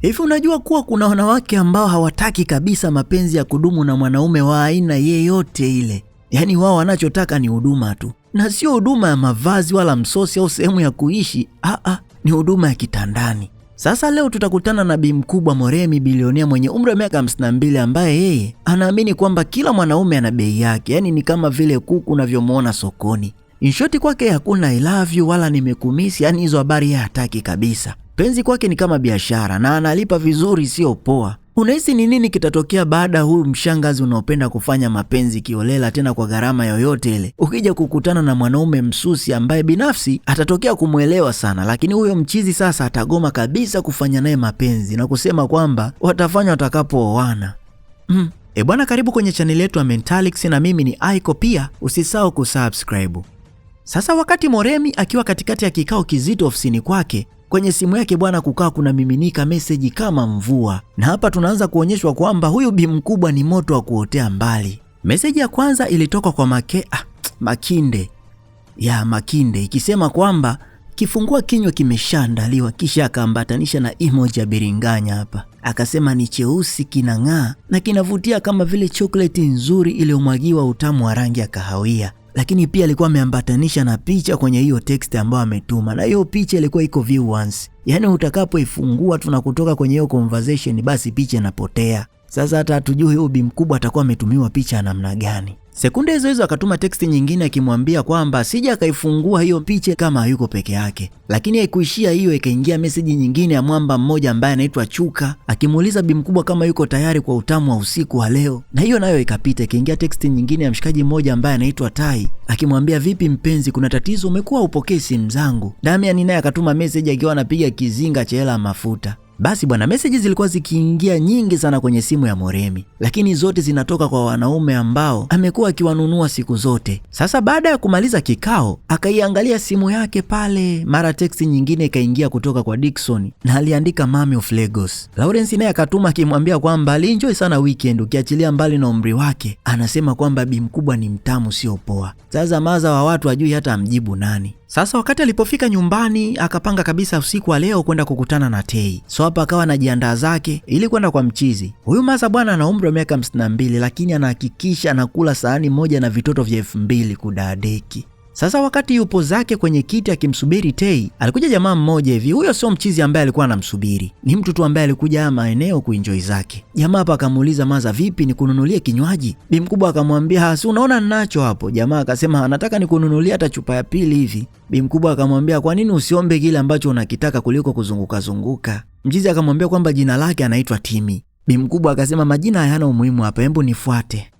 Hivi unajua kuwa kuna wanawake ambao hawataki kabisa mapenzi ya kudumu na mwanaume wa aina yeyote ile? Yaani wao wanachotaka ni huduma tu, na sio huduma ya mavazi wala msosi au sehemu ya kuishi. Ni huduma ya kitandani. Sasa leo tutakutana na Bi Mkubwa Moremi, bilionea mwenye umri wa miaka 52, ambaye yeye anaamini kwamba kila mwanaume ana bei yake, yaani ni kama vile kuku unavyomuona sokoni. In short, kwake hakuna I love you wala nimekumisi, yaani hizo habari yeye hataki kabisa. Penzi kwake ni kama biashara na analipa vizuri, sio poa. Unahisi ni nini kitatokea baada huyu mshangazi unaopenda kufanya mapenzi kiolela tena kwa gharama yoyote ile ukija kukutana na mwanaume msusi ambaye binafsi atatokea kumuelewa sana, lakini huyo mchizi sasa atagoma kabisa kufanya naye mapenzi na kusema kwamba watafanya watakapooana. Bwana, karibu kwenye channel yetu ya Mentalix na mimi ni Aiko, pia usisahau kusubscribe. Sasa wakati Moremi akiwa katikati ya kikao kizito ofisini kwake, kwenye simu yake bwana kukaa kuna miminika meseji kama mvua, na hapa tunaanza kuonyeshwa kwamba huyu Bi Mkubwa ni moto wa kuotea mbali. Meseji ya kwanza ilitoka kwa Makinde ikisema kwamba kifungua kinywa kimeshaandaliwa, kisha akaambatanisha na emoji ya biringanya. Hapa akasema ni cheusi, kinang'aa na kinavutia kama vile chokoleti nzuri iliyomwagiwa utamu wa rangi ya kahawia. Lakini pia alikuwa ameambatanisha na picha kwenye hiyo text ambayo ametuma, na hiyo picha ilikuwa iko view once, yaani utakapoifungua tunakutoka kwenye hiyo conversation basi picha inapotea. Sasa hata hatujui huyu Bi Mkubwa atakuwa ametumiwa picha namna gani. Sekunde hizo akatuma text nyingine akimwambia kwamba sija akaifungua hiyo picha kama hayuko peke yake. Lakini haikuishia hiyo, ikaingia meseji nyingine ya mwamba mmoja ambaye anaitwa Chuka akimuuliza Bi Mkubwa kama yuko tayari kwa utamu wa usiku wa leo, na hiyo nayo ikapita. Ikaingia text nyingine ya mshikaji mmoja ambaye anaitwa Tai akimwambia vipi mpenzi, kuna tatizo, umekuwa upokee simu zangu. Damian naye akatuma message akiwa anapiga kizinga cha hela mafuta. Basi bwana, messages zilikuwa zikiingia nyingi sana kwenye simu ya Moremi, lakini zote zinatoka kwa wanaume ambao amekuwa akiwanunua siku zote. Sasa baada ya kumaliza kikao, akaiangalia simu yake pale, mara text nyingine ikaingia kutoka kwa Dickson na aliandika Mami of Lagos. Lawrence naye akatuma akimwambia kwamba alienjoy sana weekend, ukiachilia mbali na umri wake. Anasema kwamba Bi Mkubwa ni mtamu, sio poa. Sasa maza wa watu ajui hata amjibu nani. Sasa wakati alipofika nyumbani akapanga kabisa usiku wa leo kwenda kukutana na Tei. So hapa akawa anajiandaa zake ili kwenda kwa mchizi. Huyu maza bwana ana umri wa miaka 52, lakini anahakikisha anakula sahani moja na vitoto vya 2000 kudadeki. Sasa wakati yupo zake kwenye kiti akimsubiri Tei, alikuja jamaa mmoja hivi. Huyo sio mchizi ambaye alikuwa anamsubiri, ni mtu tu ambaye alikuja haya maeneo kuenjoy zake. Jamaa hapa akamuuliza maza, vipi nikununulie kinywaji? Bi Mkubwa akamwambia si unaona ninacho hapo. Jamaa akasema anataka nikununulie hata chupa ya pili hivi. Bi Mkubwa akamwambia kwa nini usiombe kile ambacho unakitaka kuliko kuzunguka zunguka? Mchizi akamwambia kwamba jina lake anaitwa Timi. Bi Mkubwa akasema majina hayana umuhimu hapa, hebu nifuate.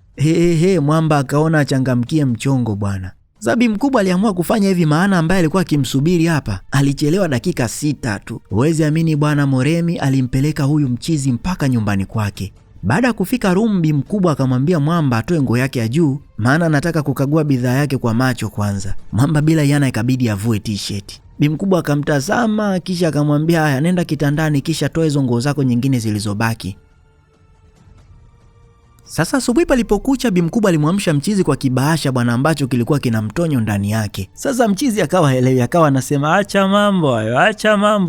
Mwamba akaona achangamkie mchongo bwana. Bi Mkubwa aliamua kufanya hivi, maana ambaye alikuwa akimsubiri hapa alichelewa dakika 6 tu. Huwezi amini bwana, Moremi alimpeleka huyu mchizi mpaka nyumbani kwake. Baada ya kufika room, Bi Mkubwa akamwambia Mwamba atoe nguo yake ya juu, maana anataka kukagua bidhaa yake kwa macho kwanza. Mwamba bila yana ikabidi avue t-shirt. Bi Mkubwa akamtazama kisha akamwambia haya, nenda kitandani kisha toa hizo nguo zako nyingine zilizobaki. Sasa asubuhi palipokucha, Bi Mkubwa alimwamsha mchizi kwa kibahasha bwana ambacho kilikuwa kina mtonyo ndani yake. Sasa mchizi akawa helewi, akawa anasema acha mambo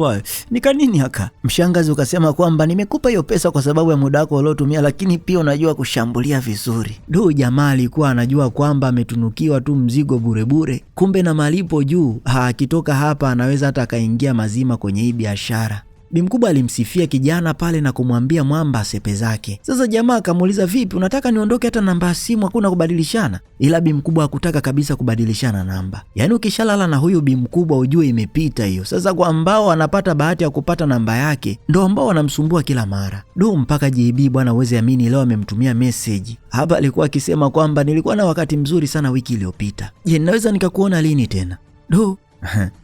hayo. Nika nini haka? Mshangazi ukasema kwamba nimekupa hiyo pesa kwa sababu ya muda wako uliotumia, lakini pia unajua kushambulia vizuri. Jamaa alikuwa anajua kwamba ametunukiwa tu mzigo bure, kumbe na malipo juu. Akitoka hapa anaweza hata akaingia mazima kwenye hii biashara. Bi Mkubwa alimsifia kijana pale na kumwambia Mwamba asepe zake. Sasa jamaa akamuuliza vipi, unataka niondoke hata namba ya simu hakuna kubadilishana? Ila Bi Mkubwa hakutaka kabisa kubadilishana namba. Yaani ukishalala na huyu Bi Mkubwa ujue imepita hiyo. Sasa kwa ambao wanapata bahati ya kupata namba yake ndo ambao wanamsumbua kila mara. Mpaka JB bwana uweze amini leo amemtumia message. Hapa alikuwa akisema kwamba nilikuwa na wakati mzuri sana wiki iliyopita. Je, ninaweza nikakuona lini tena?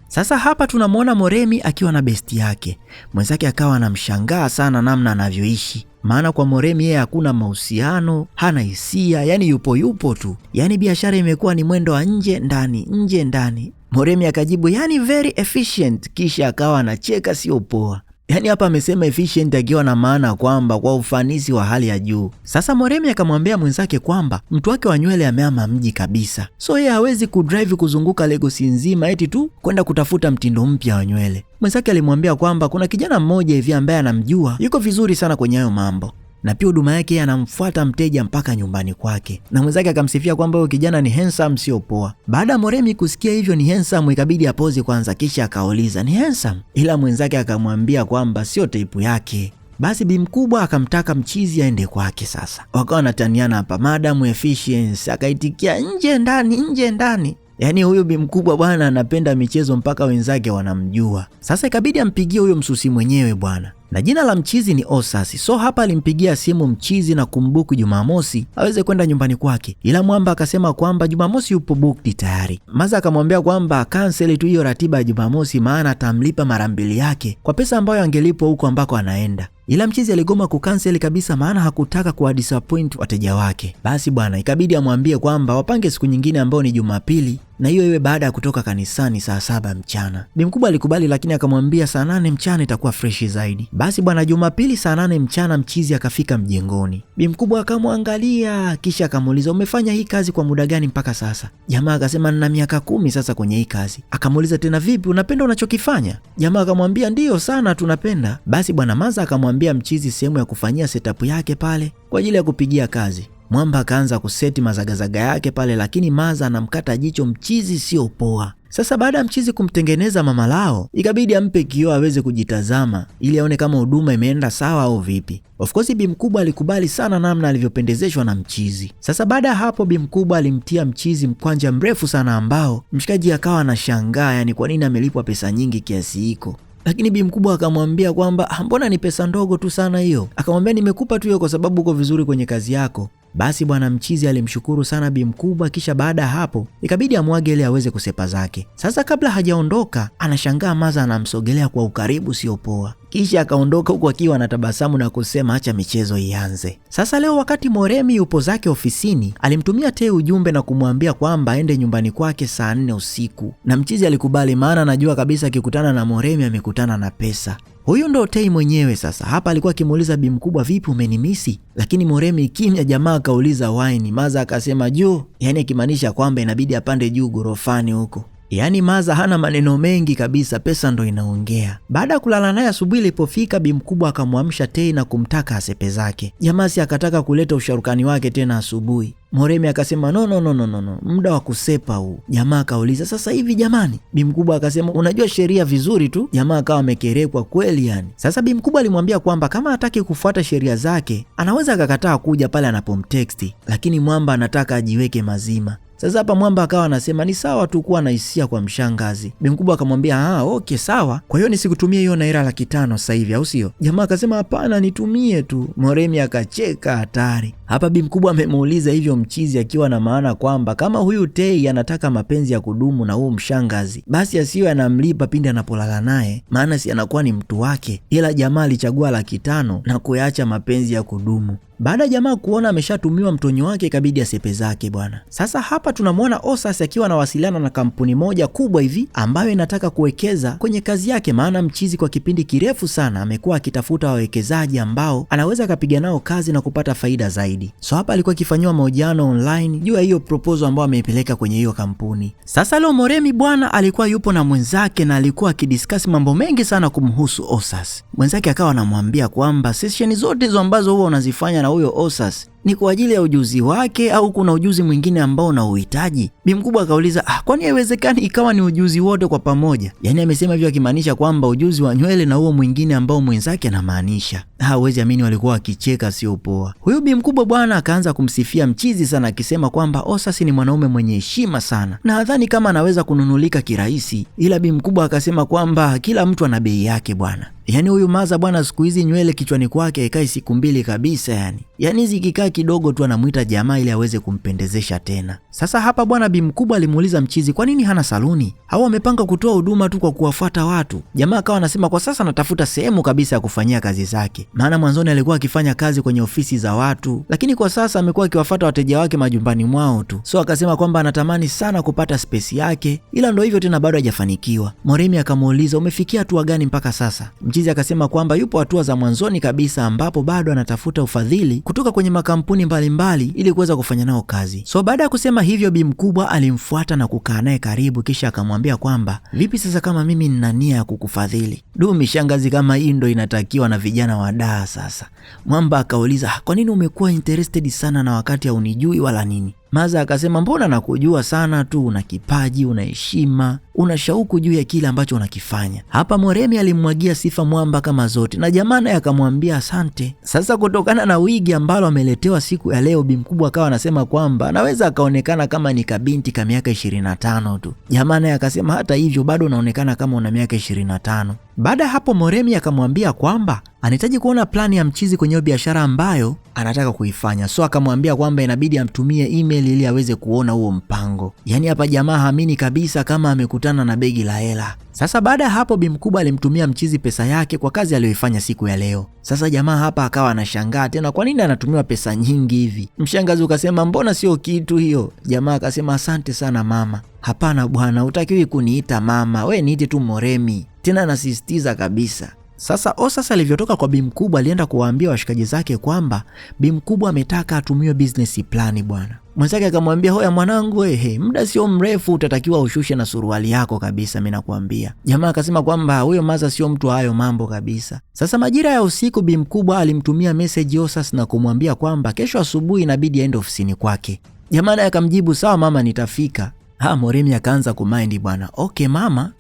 Sasa hapa tunamwona Moremi akiwa na besti yake. Mwenzake akawa anamshangaa sana namna anavyoishi. Maana kwa Moremi yeye hakuna mahusiano, hana hisia, yani yupo tu. Yani biashara imekuwa ni mwendo wa nje ndani. Moremi akajibu yani very efficient, kisha akawa anacheka sio poa. Yaani hapa amesema efficient akiwa na maana kwamba kwa ufanisi wa hali ya juu. Sasa Moremi akamwambia mwenzake kwamba mtu wake wa nywele amehama mji kabisa, so yeye hawezi kudrive kuzunguka Lagos nzima eti tu kwenda kutafuta mtindo mpya wa nywele. Mwenzake alimwambia kwamba kuna kijana mmoja hivi ambaye anamjua yuko vizuri sana kwenye hayo mambo, na pia huduma yake yeye anamfuata mteja mpaka nyumbani kwake. Na mwenzake akamsifia kwamba huyo kijana ni handsome, sio poa. Baada ya Moremi kusikia hivyo ni handsome, ikabidi apoze kwanza, kisha akauliza ni handsome, ila mwenzake akamwambia kwamba sio type yake. Basi bi mkubwa akamtaka mchizi aende kwake. Sasa wakawa wanataniana hapa, Madam Efficiency akaitikia nje ndani, nje ndani. Yaani huyu bi mkubwa bwana anapenda michezo mpaka wenzake wanamjua. Sasa ikabidi ampigie huyo msusi mwenyewe bwana, na jina la mchizi ni Osas. So hapa alimpigia simu mchizi na kumbuku Jumamosi aweze kwenda nyumbani kwake, ila mwamba akasema kwamba Jumamosi yupo booked tayari. Maza akamwambia kwamba cancel tu hiyo ratiba ya Jumamosi, maana atamlipa mara mbili yake kwa pesa ambayo angelipwa huko ambako anaenda. Ila mchizi aligoma kukanseli kabisa, maana hakutaka kuwa disappoint wateja wake. Basi bwana ikabidi amwambie kwamba wapange siku nyingine ambao ni Jumapili, na hiyo iwe baada ya kutoka kanisani saa 7 mchana. Bi mkubwa alikubali, lakini akamwambia saa 8 mchana itakuwa freshi zaidi. Basi bwana Jumapili saa 8 mchana mchizi akafika mjengoni. Bi mkubwa akamwangalia kisha akamuuliza, umefanya hii kazi kwa muda gani mpaka sasa? Jamaa akasema nina miaka 10 sasa kwenye hii kazi. Akamuuliza tena, vipi unapenda unachokifanya? Jamaa akamwambia ndio sana tunapenda. Basi bwana Maza akamwambia mchizi sehemu ya kufanyia setup yake pale kwa ajili ya kupigia kazi. Mwamba akaanza kuseti mazagazaga yake pale, lakini Maza anamkata jicho mchizi sio poa. Sasa baada ya mchizi kumtengeneza mama lao, ikabidi ampe kioo aweze kujitazama ili aone kama huduma imeenda sawa au vipi. Of course bi mkubwa alikubali sana namna alivyopendezeshwa na mchizi. Sasa baada ya hapo bi mkubwa alimtia mchizi mkwanja mrefu sana ambao mshikaji akawa anashangaa, yani kwa nini amelipwa pesa nyingi kiasi hiko. Lakini bi mkubwa akamwambia kwamba mbona ni pesa ndogo tu sana hiyo. Akamwambia nimekupa tu hiyo kwa sababu uko vizuri kwenye kazi yako. Basi bwana mchizi alimshukuru sana bi mkubwa, kisha baada ya hapo ikabidi amwage ili aweze kusepa zake. Sasa kabla hajaondoka anashangaa Maza anamsogelea kwa ukaribu sio poa. Kisha akaondoka huku akiwa anatabasamu na kusema acha michezo ianze. Sasa leo wakati Moremi yupo zake ofisini, alimtumia Tei ujumbe na kumwambia kwamba aende nyumbani kwake saa 4 usiku. Na mchizi alikubali, maana anajua kabisa akikutana na Moremi amekutana na pesa. Huyu ndo Tei mwenyewe. Sasa hapa alikuwa akimuuliza bi mkubwa, vipi umenimisi? Lakini Moremi kimya. Jamaa akauliza wine. Maza akasema juu, yani akimaanisha kwamba inabidi apande juu gorofani huko. Yaani Maza hana maneno mengi kabisa, pesa ndo inaongea. Baada ya kulala naye asubuhi ilipofika, bi mkubwa akamwamsha Tei na kumtaka asepe zake. Jamasi akataka kuleta usharukani wake tena asubuhi. Moremi akasema no, muda wa kusepa huu. Jamaa akauliza sasa hivi jamani? Bi mkubwa akasema unajua sheria vizuri tu. Jamaa akawa amekerekwa kweli yani. Sasa bi mkubwa alimwambia kwamba kama hataki kufuata sheria zake anaweza akakataa kuja pale anapomteksti, lakini mwamba anataka ajiweke mazima. Sasa hapa mwamba akawa anasema ni sawa tu kuwa na hisia kwa mshangazi. Bi mkubwa akamwambia okay sawa, kwa hiyo nisikutumie hiyo naira 500 sasa hivi au sio? Jamaa akasema hapana, nitumie tu. Moremi akacheka hatari. Hapa bi mkubwa amemuuliza hivyo mchizi akiwa na maana kwamba kama huyu Tei anataka mapenzi ya kudumu na huu mshangazi, basi asiwe anamlipa pindi anapolala naye, maana si anakuwa ni mtu wake. Ila jamaa alichagua 500 na kuyaacha mapenzi ya kudumu. Baada ya jamaa kuona ameshatumiwa mtonyo wake ikabidi asepe zake bwana. Sasa hapa tunamwona Osas akiwa anawasiliana na kampuni moja kubwa hivi ambayo inataka kuwekeza kwenye kazi yake, maana mchizi kwa kipindi kirefu sana amekuwa akitafuta wawekezaji ambao anaweza akapiga nao kazi na kupata faida zaidi. So hapa alikuwa akifanywa mahojiano online juu ya hiyo proposal ambayo ameipeleka kwenye hiyo kampuni. Sasa leo Moremi bwana alikuwa yupo na mwenzake na alikuwa akidiscuss mambo mengi sana kumhusu Osas. Mwenzake akawa anamwambia kwamba session zote hizo ambazo huwa unazifanya na huyo Osas ni kwa ajili ya ujuzi wake au kuna ujuzi mwingine ambao unauhitaji? Bi mkubwa akauliza kwani haiwezekani ikawa ni ujuzi wote kwa pamoja? Yaani amesema hivyo akimaanisha kwamba ujuzi wa nywele na huo mwingine ambao mwenzake anamaanisha. Hawezi amini walikuwa wakicheka sio poa. Huyu bi mkubwa bwana akaanza kumsifia mchizi sana akisema kwamba Osas ni mwanaume mwenye heshima sana na nadhani kama anaweza kununulika kirahisi. Ila bi mkubwa akasema kwamba kila mtu ana bei yake bwana. Yaani huyu Maza bwana siku hizi nywele kichwani kwake haikai siku mbili kabisa yani. Yaani hizi kikaa kidogo tu anamuita jamaa ili aweze kumpendezesha tena. Sasa hapa bwana Bi Mkubwa alimuuliza mchizi kwa nini hana saluni au amepanga kutoa huduma tu kwa kuwafuata watu. Jamaa akawa anasema kwa sasa anatafuta sehemu kabisa ya kufanyia kazi zake, maana mwanzoni alikuwa akifanya kazi kwenye ofisi za watu, lakini kwa sasa amekuwa akiwafuata wateja wake majumbani mwao tu. So akasema kwamba anatamani sana kupata space yake, ila ndo hivyo tena bado hajafanikiwa. Moremi akamuuliza umefikia hatua gani mpaka sasa? Mchizi akasema kwamba yupo hatua za mwanzoni kabisa ambapo bado anatafuta ufadhili kutoka kwenye makampuni mbalimbali ili kuweza kufanya nao kazi. So baada ya kusema hivyo, Bi Mkubwa alimfuata na kukaa naye karibu, kisha akamwambia kwamba vipi sasa kama mimi nina nia ya kukufadhili? Mishangazi kama hii ndo inatakiwa na vijana wa daa sasa. Mwamba akauliza kwa nini umekuwa interested sana na wakati haunijui wala nini? Maza akasema mbona nakujua sana tu, una kipaji, una heshima, una shauku juu ya kile ambacho unakifanya. Hapa Moremi alimwagia sifa Mwamba kama zote na jamaa naye akamwambia asante. Sasa kutokana na wigi ambalo ameletewa siku ya leo, Bi Mkubwa akawa anasema kwamba anaweza akaonekana kama ni kabinti ka miaka 25 tu. Jamaa naye akasema hata hivyo bado unaonekana kama una miaka 25. Baada hapo Moremi akamwambia kwamba anahitaji kuona plani ya mchizi kwenye biashara ambayo anataka kuifanya. So akamwambia kwamba inabidi amtumie email ili aweze kuona huo mpango. Yaani hapa jamaa haamini kabisa kama amekutana na begi la hela. Sasa baada ya hapo Bi Mkubwa alimtumia mchizi pesa yake kwa kazi aliyoifanya siku ya leo. Sasa jamaa hapa akawa anashangaa tena kwa nini anatumiwa pesa nyingi hivi. Mshangazi ukasema mbona sio kitu hiyo? Jamaa akasema asante sana mama. Hapana bwana, hutakiwi kuniita mama, we niite tu Moremi. Tena nasisitiza kabisa. Sasa Osas alivyotoka kwa Bi Mkubwa alienda kuwaambia washikaji zake kwamba Bi Mkubwa ametaka atumiwe business plan bwana. Mwenzake akamwambia hoya mwanangu muda sio mrefu utatakiwa ushushe na suruali yako kabisa mimi nakwambia. Jamaa akasema kwamba huyo Maza sio mtu hayo mambo kabisa. Sasa majira ya usiku Bi Mkubwa alimtumia message Osas na kumwambia kwamba kesho asubuhi inabidi aende ofisini kwake. Jamaa naye akamjibu sawa mama nitafika. Moremi akaanza kumind bwana. Okay mama.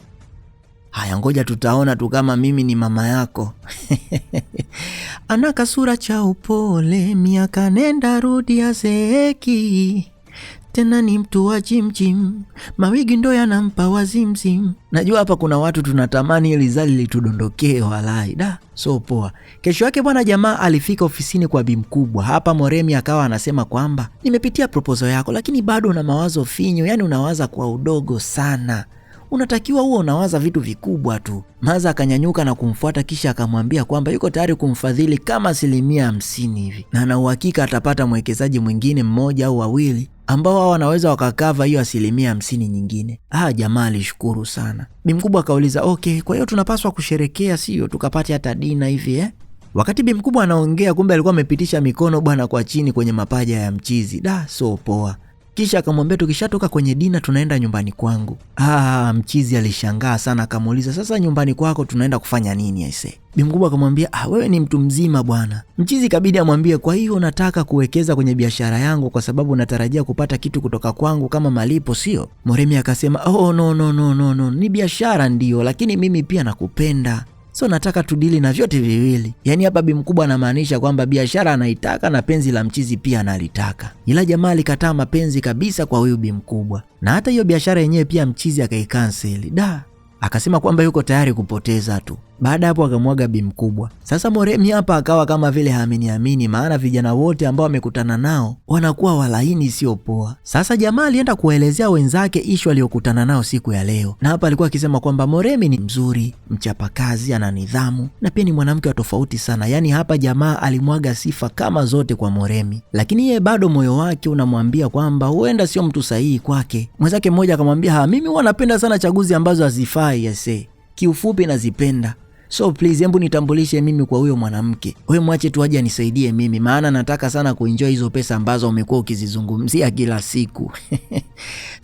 Haya ngoja tutaona tu kama mimi ni mama yako. Ana kasura cha upole, miaka nenda rudi azeeki. Tena ni mtu wa jim, mawigi ndo yanampa wazimzim. Najua hapa kuna watu tunatamani ili zali litudondokee walai. So poa. Kesho yake bwana jamaa alifika ofisini kwa Bi Mkubwa. Hapa Moremi akawa anasema kwamba nimepitia proposal yako lakini bado una mawazo finyo, yani unawaza kwa udogo sana. Unatakiwa huo unawaza vitu vikubwa tu. Maza akanyanyuka na kumfuata kisha akamwambia kwamba yuko tayari kumfadhili kama 50% hivi. Na ana uhakika atapata mwekezaji mwingine mmoja au wawili ambao hao wanaweza wakakava hiyo 50% nyingine. Jamaa alishukuru sana. Bi Mkubwa akauliza okay, kwa hiyo tunapaswa kusherekea sio tukapate hata dina hivi Wakati Bi Mkubwa anaongea kumbe alikuwa amepitisha mikono bwana kwa chini kwenye mapaja ya mchizi. So poa. Kisha akamwambia tukishatoka kwenye dina tunaenda nyumbani kwangu. Mchizi alishangaa sana akamuuliza sasa nyumbani kwako tunaenda kufanya nini aise? Bi Mkubwa akamwambia wewe ni mtu mzima bwana. Mchizi kabidi amwambie kwa hiyo nataka kuwekeza kwenye biashara yangu kwa sababu natarajia kupata kitu kutoka kwangu kama malipo sio? Moremi akasema no, ni biashara ndio lakini mimi pia nakupenda. So nataka tudili na vyote viwili. Yaani hapa Bi Mkubwa anamaanisha kwamba biashara anaitaka na penzi la mchizi pia analitaka. Ila jamaa alikataa mapenzi kabisa kwa huyu Bi Mkubwa. Na hata hiyo biashara yenyewe pia mchizi akaikanseli. Akasema kwamba yuko tayari kupoteza tu. Baada hapo akamwaga Bi Mkubwa. Sasa Moremi hapa akawa kama vile haamini maana vijana wote ambao wamekutana nao wanakuwa walaini sio poa. Sasa jamaa alienda kuelezea wenzake ishu aliyokutana nao siku ya leo. Na hapa alikuwa akisema kwamba Moremi ni mzuri, mchapakazi, ana nidhamu na pia ni mwanamke wa tofauti sana. Yaani hapa jamaa alimwaga sifa kama zote kwa Moremi. Lakini yeye bado moyo wake unamwambia kwamba huenda sio mtu sahihi kwake. Mwenzake mmoja akamwambia mimi huwa napenda sana chaguzi ambazo hazifai yase. Kiufupi nazipenda. So please hebu nitambulishe mimi kwa huyo mwanamke. Wewe mwache tu aje anisaidie mimi maana nataka sana kuenjoy hizo pesa ambazo umekuwa ukizizungumzia kila siku.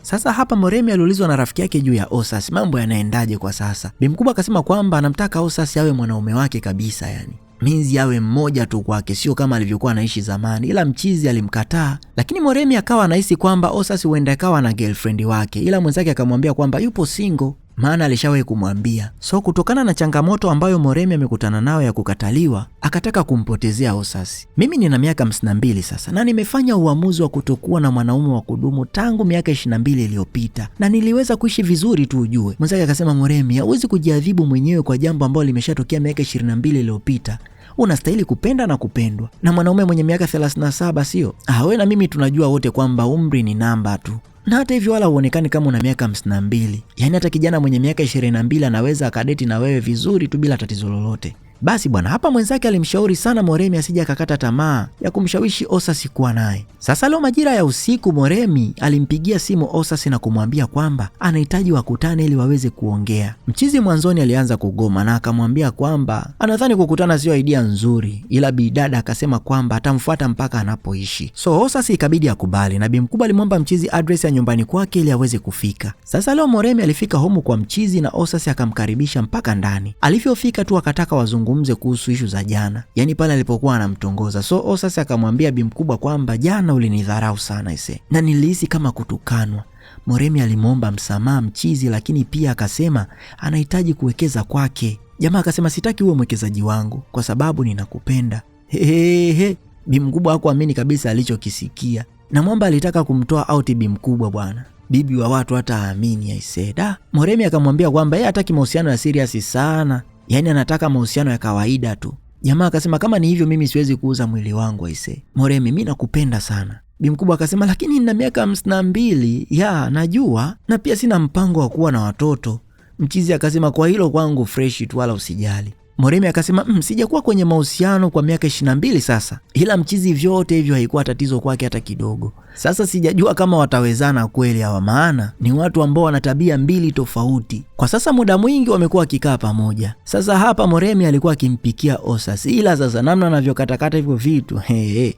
Sasa hapa Moremi aliulizwa na rafiki yake juu ya Osas mambo yanaendaje kwa sasa. Bi Mkubwa akasema kwamba anamtaka Osas awe mwanaume wake kabisa yani. Minzi awe mmoja tu kwake sio kama alivyokuwa anaishi zamani ila mchizi alimkataa. Lakini Moremi akawa anahisi kwamba Osas huenda akawa na girlfriend wake ila mwenzake akamwambia kwamba yupo single. Maana alishawahi kumwambia. So kutokana na changamoto ambayo Moremi amekutana nayo ya kukataliwa, akataka kumpotezea Osas. Mimi nina miaka 52 sasa na nimefanya uamuzi wa kutokuwa na mwanaume wa kudumu tangu miaka 22 iliyopita na niliweza kuishi vizuri tu ujue. Mwenzake akasema Moremi, huwezi kujiadhibu mwenyewe kwa jambo ambalo limeshatokea miaka 22 iliyopita. unastahili kupenda na kupendwa na mwanaume mwenye miaka 37, sio? Wewe na mimi tunajua wote kwamba umri ni namba tu, na hata hivyo wala huonekani kama una miaka 52. Yaani hata kijana mwenye miaka 22 anaweza akadeti na wewe vizuri tu bila tatizo lolote. Basi bwana, hapa mwenzake alimshauri sana Moremi asije akakata tamaa ya kumshawishi Osas kuwa naye. Sasa leo majira ya usiku, Moremi alimpigia simu Osas na kumwambia kwamba anahitaji wakutane ili waweze kuongea. Mchizi mwanzoni alianza kugoma na akamwambia kwamba anadhani kukutana sio idea nzuri, ila bidada akasema kwamba atamfuata mpaka anapoishi. So Osas ikabidi akubali na bimkubwa alimwomba mchizi address ya nyumbani kwake ili aweze kufika. Sasa leo Moremi alifika homu kwa mchizi na Osas akamkaribisha mpaka ndani. Alivyofika tu akataka wazungumze kuhusu ishu za jana, yani pale alipokuwa anamtongoza. So Osas akamwambia bimkubwa kwamba jana ulinidharau sana ise, na nilihisi kama kutukanwa. Moremi alimwomba msamaha mchizi, lakini pia akasema anahitaji kuwekeza kwake. Jamaa akasema sitaki uwe mwekezaji wangu kwa sababu ninakupenda. Hehehe, bimkubwa hakuamini kabisa alichokisikia, na mwamba alitaka kumtoa out bimkubwa bwana. Bibi wa watu hata aamini aise. Moremi akamwambia kwamba yeye hataki mahusiano ya serious sana, yani anataka mahusiano ya kawaida tu. Jamaa akasema kama ni hivyo mimi siwezi kuuza mwili wangu aise. Moremi, mimi nakupenda sana. Bimkubwa akasema lakini nina miaka 52. Ya, najua, na pia sina mpango wa kuwa na watoto. Mchizi akasema kwa hilo kwangu fresh tu, wala usijali. Moremi akasema sijakuwa kwenye mahusiano kwa miaka 22 sasa. Ila mchizi vyote hivyo haikuwa tatizo kwake hata kidogo. Sasa sijajua kama watawezana kweli hawa, maana ni watu ambao wana tabia mbili tofauti. Kwa sasa muda mwingi wamekuwa wakikaa pamoja. Sasa hapa Moremi alikuwa akimpikia Osas, ila sasa namna anavyokatakata hivyo vitu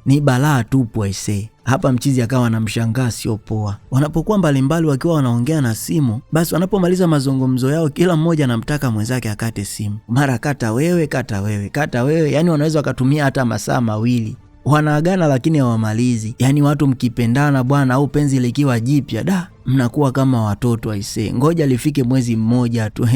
ni balaa tupu aise. Hapa mchizi akawa anamshangaa sio poa. Wanapokuwa mbalimbali wakiwa wanaongea na simu, basi wanapomaliza mazungumzo yao kila mmoja anamtaka mwenzake akate simu. Mara kata wewe, kata wewe, kata wewe, yani wanaweza wakatumia hata masaa mawili. Wanaagana lakini hawamalizi. Yani watu mkipendana bwana, au penzi likiwa jipya, mnakuwa kama watoto aise. Ngoja lifike mwezi mmoja tu.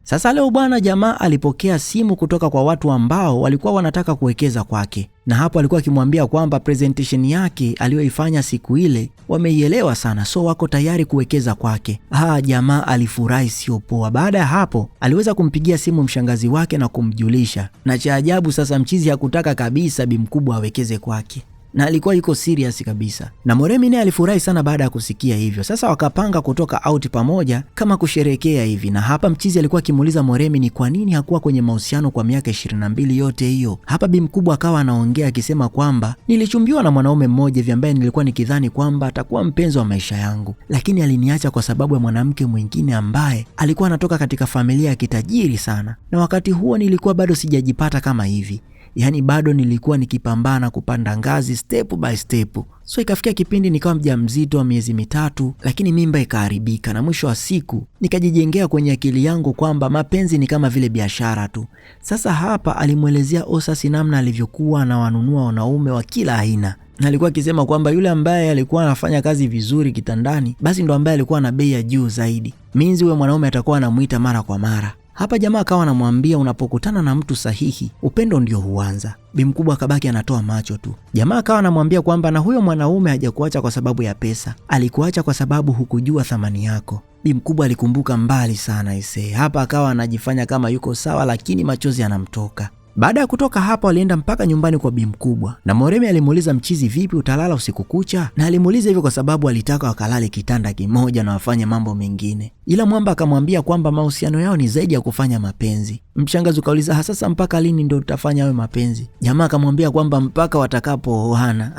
Sasa leo bwana, jamaa alipokea simu kutoka kwa watu ambao walikuwa wanataka kuwekeza kwake, na hapo alikuwa akimwambia kwamba presentation yake aliyoifanya siku ile wameielewa sana, so wako tayari kuwekeza kwake. Jamaa alifurahi sio poa. Baada ya hapo aliweza kumpigia simu mshangazi wake na kumjulisha, na cha ajabu sasa mchizi hakutaka kabisa bimkubwa awekeze kwake, na alikuwa yuko serious kabisa. Na Moremi naye alifurahi sana baada ya kusikia hivyo. Sasa wakapanga kutoka out pamoja kama kusherekea hivi, na hapa mchizi alikuwa akimuuliza Moremi ni kwa nini hakuwa kwenye mahusiano kwa miaka 22 yote hiyo. Hapa bimkubwa akawa anaongea akisema kwamba nilichumbiwa na mwanaume mmoja hivi ambaye nilikuwa nikidhani kwamba atakuwa mpenzi wa maisha yangu, lakini aliniacha kwa sababu ya mwanamke mwingine ambaye alikuwa anatoka katika familia ya kitajiri sana, na wakati huo nilikuwa bado sijajipata kama hivi. Yani bado nilikuwa nikipambana kupanda ngazi step by step. So ikafikia kipindi nikawa mjamzito wa miezi 3, lakini mimba ikaharibika, na mwisho wa siku nikajijengea kwenye akili yangu kwamba mapenzi ni kama vile biashara tu. Sasa hapa alimuelezea Osas namna alivyokuwa anawanunua wanaume wa kila aina, na alikuwa akisema kwamba yule ambaye alikuwa anafanya kazi vizuri kitandani basi ndo ambaye alikuwa na bei ya juu zaidi. Minzi huyo mwanaume atakuwa anamuita mara kwa mara. Hapa jamaa akawa anamwambia unapokutana na mtu sahihi, upendo ndio huanza. Bimkubwa akabaki anatoa macho tu. Jamaa akawa anamwambia kwamba na huyo mwanaume hajakuacha kwa sababu ya pesa, alikuacha kwa sababu hukujua thamani yako. Bimkubwa alikumbuka mbali sana ise. Hapa akawa anajifanya kama yuko sawa, lakini machozi yanamtoka. Baada ya kutoka hapa walienda mpaka nyumbani kwa bimkubwa, na Moremi alimuuliza mchizi vipi utalala usiku kucha, na alimuuliza hivyo kwa sababu alitaka wakalale kitanda kimoja na wafanye mambo mengine. Ila mwamba akamwambia kwamba mahusiano yao ni zaidi ya kufanya mapenzi. Mshangazi kauliza sasa mpaka lini ndio tutafanya hayo mapenzi? Jamaa akamwambia kwamba mpaka watakapooana.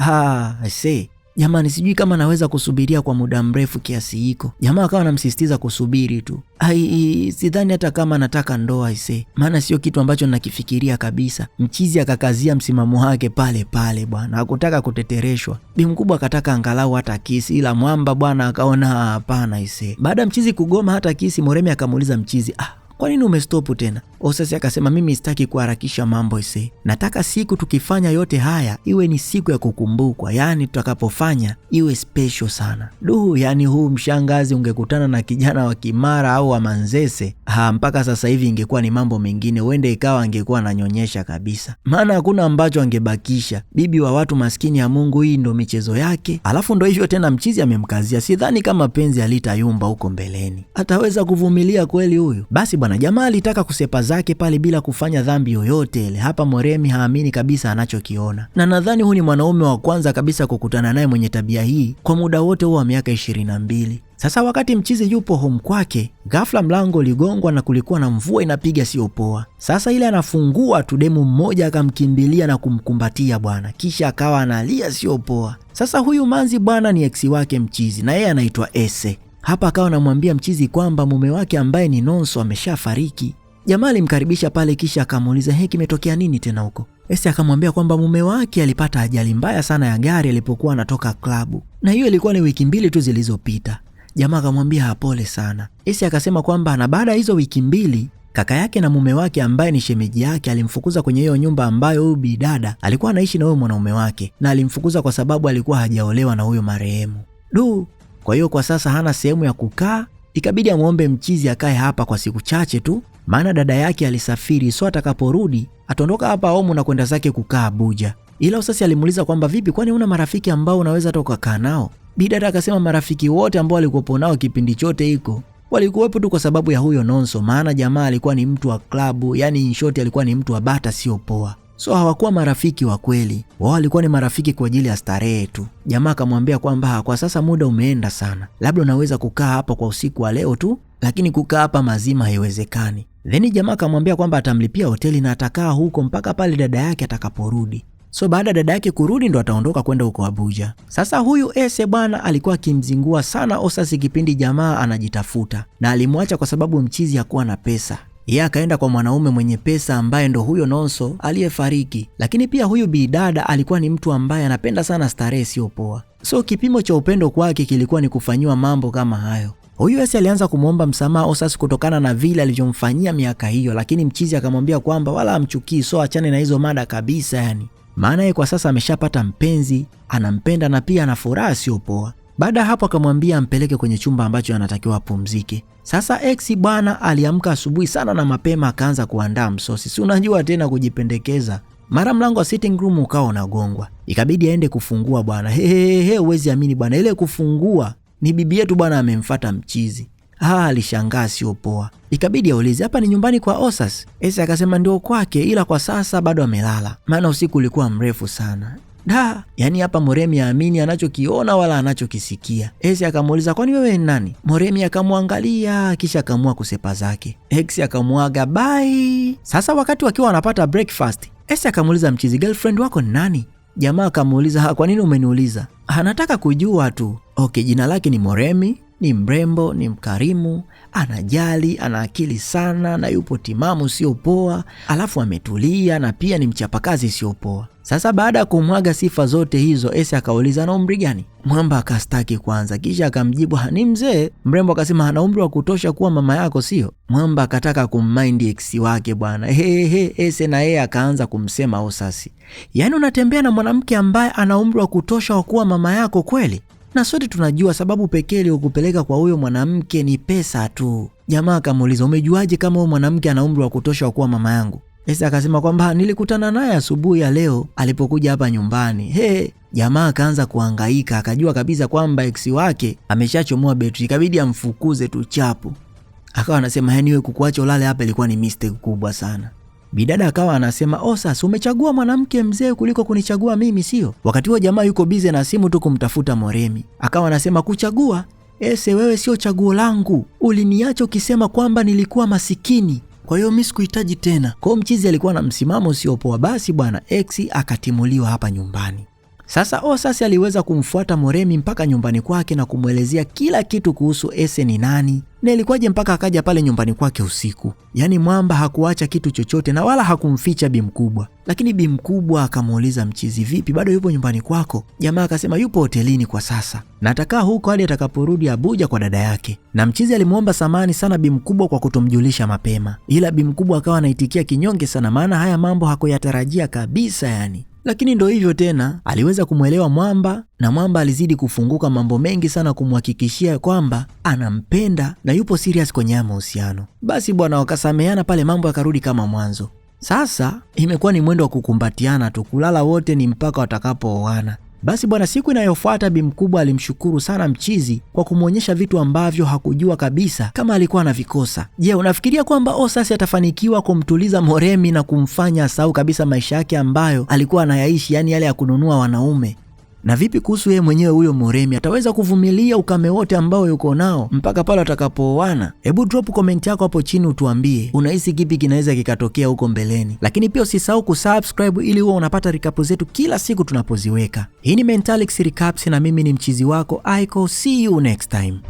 Jamani, sijui kama naweza kusubiria kwa muda mrefu kiasi hiko. Jamaa akawa anamsisitiza kusubiri tu. Sidhani hata kama nataka ndoa maana sio kitu ambacho nakifikiria kabisa. Mchizi akakazia msimamo wake pale pale bwana, hakutaka kutetereshwa. Bimkubwa akataka angalau hata kisi, ila mwamba bwana akaona hapana Baada ya mchizi kugoma hata kisi, Moremi akamuuliza mchizi, kwa nini umestopu tena? Osas akasema mimi sitaki kuharakisha mambo nataka siku tukifanya yote haya iwe ni siku ya kukumbukwa, yani tutakapofanya iwe special sana. Yani huu mshangazi ungekutana na kijana wa Kimara au wa Manzese, mpaka sasa hivi ingekuwa ni mambo mengine, uende ikawa angekuwa ananyonyesha kabisa, maana hakuna ambacho angebakisha. Bibi wa watu maskini ya Mungu, hii ndo michezo yake. Alafu ndo hivyo tena mchizi amemkazia. Sidhani kama penzi alitayumba huko mbeleni, ataweza kuvumilia kweli huyu. Basi bwana, jamaa alitaka kusepa zake pale bila kufanya dhambi yoyote ile. Hapa Moremi haamini kabisa anachokiona, na nadhani huyu ni mwanaume wa kwanza kabisa kukutana naye mwenye tabia hii kwa muda wote huo wa miaka 22. Sasa wakati mchizi yupo home kwake, ghafla mlango uligongwa na kulikuwa na mvua inapiga sio poa. Sasa ile anafungua tu, demu mmoja akamkimbilia na kumkumbatia bwana, kisha akawa analia sio poa. Sasa huyu manzi bwana ni ex wake mchizi, na yeye anaitwa Ese. Hapa akawa anamwambia mchizi kwamba mume wake ambaye ni Nonso ameshafariki. Jamaa alimkaribisha pale, kisha akamuuliza kimetokea nini tena huko. Ese akamwambia kwamba mume wake alipata ajali mbaya sana ya gari alipokuwa anatoka klabu, na hiyo ilikuwa ni wiki 2 tu zilizopita. Jamaa akamwambia pole sana. Ese akasema kwamba na baada ya hizo wiki 2 kaka yake na mume wake ambaye ni shemeji yake alimfukuza kwenye hiyo nyumba ambayo huyu bidada alikuwa anaishi na huyo mwanaume wake, na alimfukuza kwa sababu alikuwa hajaolewa na huyo marehemu. Kwa hiyo kwa sasa hana sehemu ya kukaa, ikabidi amuombe mchizi akae hapa kwa siku chache tu, maana dada yake alisafiri, so atakaporudi atondoka hapa Omu na kwenda zake kukaa Abuja. Ila Osasi alimuuliza kwamba vipi, kwani una marafiki ambao unaweza hata kukaa nao? Bidada akasema marafiki wote ambao walikuwa nao kipindi chote hiko walikuwepo tu kwa sababu ya huyo Nonso, maana jamaa alikuwa ni mtu wa klabu, yani in short alikuwa ni mtu wa bata sio poa. So hawakuwa marafiki wa kweli, wao walikuwa ni marafiki kwa ajili ya starehe tu. Jamaa akamwambia kwamba kwa sasa muda umeenda sana, labda unaweza kukaa hapa kwa usiku wa leo tu, lakini kukaa hapa mazima haiwezekani. Then jamaa akamwambia kwamba atamlipia hoteli na atakaa huko mpaka pale dada yake atakaporudi. So baada dada yake kurudi ndo ataondoka kwenda huko Abuja. Sasa huyu Ese bwana alikuwa akimzingua sana Osasi kipindi jamaa anajitafuta, na alimwacha kwa sababu mchizi hakuwa na pesa. Yeye akaenda kwa mwanaume mwenye pesa ambaye ndo huyo Nonso aliyefariki. Lakini pia huyu bidada alikuwa ni mtu ambaye anapenda sana starehe sio poa. So kipimo cha upendo kwake kilikuwa ni kufanyiwa mambo kama hayo. Huyu Ese alianza kumuomba msamaha Osasi kutokana na vile alivyomfanyia miaka hiyo, lakini mchizi akamwambia kwamba wala amchukii, so achane na hizo mada kabisa yani. Maana yeye kwa sasa ameshapata mpenzi, anampenda na pia ana furaha sio poa. Baada hapo akamwambia ampeleke kwenye chumba ambacho anatakiwa apumzike. Sasa ex bwana aliamka asubuhi sana na mapema akaanza kuandaa msosi. Si unajua tena kujipendekeza. Mara mlango wa sitting room ukao unagongwa. Ikabidi aende kufungua bwana. Huwezi amini bwana, ile kufungua ni bibi yetu bwana amemfuata mchizi. Alishangaa sio poa. Ikabidi aulize hapa ni nyumbani kwa Osas? Ese akasema ndio kwake, ila kwa sasa bado amelala, maana usiku ulikuwa mrefu sana. Yani hapa Moremi haamini anachokiona wala anachokisikia. Ese akamuuliza kwani wewe ni nani? Moremi akamwangalia kisha akamua kusepa zake. Ex akamwaga bye. Sasa wakati wakiwa wanapata breakfast, Ese akamuuliza mchizi, girlfriend wako ni nani? Jamaa akamuuliza kwa nini umeniuliza? Anataka kujua tu. Okay, jina lake ni Moremi, ni mrembo, ni mkarimu, anajali, ana akili sana na yupo timamu sio poa, alafu ametulia na pia ni mchapakazi sio poa. Sasa baada ya kumwaga sifa zote hizo, Ese akauliza ana umri gani? Mwamba akastaki kwanza, kisha akamjibu ni mzee. Mrembo akasema ana umri wa kutosha kuwa mama yako sio? Mwamba akataka kummind ex wake bwana. Ese na yeye akaanza kumsema Osasi, yani unatembea na mwanamke ambaye ana umri wa kutosha wa kuwa mama yako kweli? Na sote tunajua sababu pekee iliyokupeleka kwa huyo mwanamke ni pesa tu. Jamaa akamuuliza umejuaje kama huyo mwanamke ana umri wa kutosha wa kuwa mama yangu? Ese akasema kwamba nilikutana naye asubuhi ya leo alipokuja hapa nyumbani. Jamaa akaanza kuhangaika, akajua kabisa kwamba ex wake ameshachomoa betri, ikabidi amfukuze tu chapu. Akawa anasema wewe kukuacha ulale hapa ilikuwa ni mistake kubwa sana. Bidada akawa anasema Osas umechagua mwanamke mzee kuliko kunichagua mimi sio? Wakati huo jamaa yuko busy na simu tu kumtafuta Moremi. Akawa anasema kuchagua? Ese wewe sio chaguo langu. Uliniacha ukisema kwamba nilikuwa masikini. Kwa hiyo mimi sikuhitaji tena. Kwa mchizi alikuwa na msimamo sio poa. Basi bwana ex akatimuliwa hapa nyumbani. Sasa Osasi aliweza kumfuata Moremi mpaka nyumbani kwake na kumwelezea kila kitu kuhusu Ese ni nani na ilikuwaje mpaka akaja pale nyumbani kwake usiku. Yani mwamba hakuacha kitu chochote na wala hakumficha bi mkubwa. Lakini bi mkubwa akamuuliza mchizi, vipi bado yupo nyumbani kwako? Jamaa akasema yupo hotelini kwa sasa na atakaa huko hadi atakaporudi Abuja kwa dada yake. Na mchizi alimuomba samani sana bi mkubwa kwa kutomjulisha mapema. Ila bi mkubwa akawa anaitikia kinyonge sana, maana haya mambo hakuyatarajia kabisa yani. Lakini ndo hivyo tena, aliweza kumwelewa Mwamba na Mwamba alizidi kufunguka mambo mengi sana kumhakikishia kwamba anampenda na yupo serious kwenye mahusiano. Basi bwana wakasameheana pale, mambo yakarudi kama mwanzo. Sasa imekuwa ni mwendo wa kukumbatiana tu, kulala wote ni mpaka watakapooana. Basi bwana, siku inayofuata bi mkubwa alimshukuru sana mchizi kwa kumwonyesha vitu ambavyo hakujua kabisa kama alikuwa anavikosa. Je, unafikiria kwamba Osasi atafanikiwa kumtuliza Moremi na kumfanya asahau kabisa maisha yake ambayo alikuwa anayaishi, yani yale ya kununua wanaume? Na vipi kuhusu yeye mwenyewe huyo Moremi, ataweza kuvumilia ukame wote ambao yuko nao mpaka pale atakapooana? Hebu drop comment yako hapo chini utuambie unahisi kipi kinaweza kikatokea huko mbeleni. Lakini pia usisahau kusubscribe ili uwe unapata recap zetu kila siku tunapoziweka. Hii ni Mentalix Recaps na mimi ni mchizi wako Aiko. See you next time.